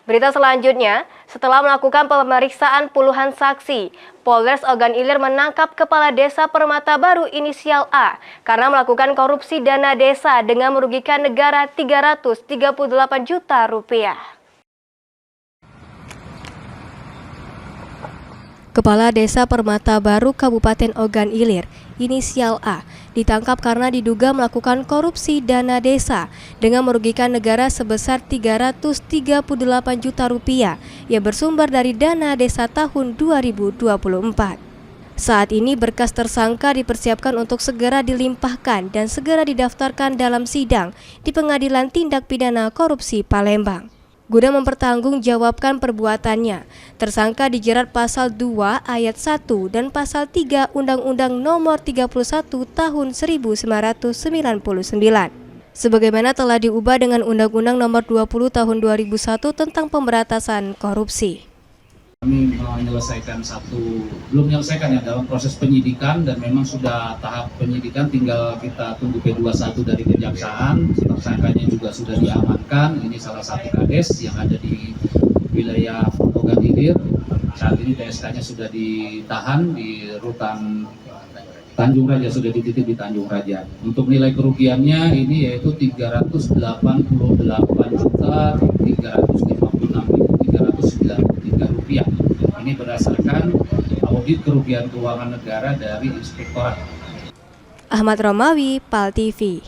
Berita selanjutnya, setelah melakukan pemeriksaan puluhan saksi, Polres Ogan Ilir menangkap Kepala Desa Permata Baru inisial A karena melakukan korupsi dana desa dengan merugikan negara 338 juta rupiah. Kepala Desa Permata Baru Kabupaten Ogan Ilir, inisial A, ditangkap karena diduga melakukan korupsi dana desa dengan merugikan negara sebesar 338 juta rupiah yang bersumber dari dana desa tahun 2024. Saat ini berkas tersangka dipersiapkan untuk segera dilimpahkan dan segera didaftarkan dalam sidang di Pengadilan Tindak Pidana Korupsi Palembang. Guna mempertanggungjawabkan perbuatannya, tersangka dijerat pasal 2 ayat 1 dan pasal 3 Undang-Undang Nomor 31 Tahun 1999. Sebagaimana telah diubah dengan Undang-Undang Nomor 20 Tahun 2001 tentang pemberantasan korupsi. Kami belum menyelesaikan ya dalam proses penyidikan dan memang sudah tahap penyidikan, tinggal kita tunggu P21 dari Kejaksaan. Tersangkanya juga sudah diamankan. Ini salah satu kades yang ada di wilayah Ogan Ilir. Saat ini TSK-nya sudah ditahan di rutan Tanjung Raja, sudah dititip di Tanjung Raja. Untuk nilai kerugiannya ini yaitu 388.356.393 rupiah. Ini berdasarkan audit kerugian keuangan negara dari Inspektorat. Ahmad Romawi, PAL TV.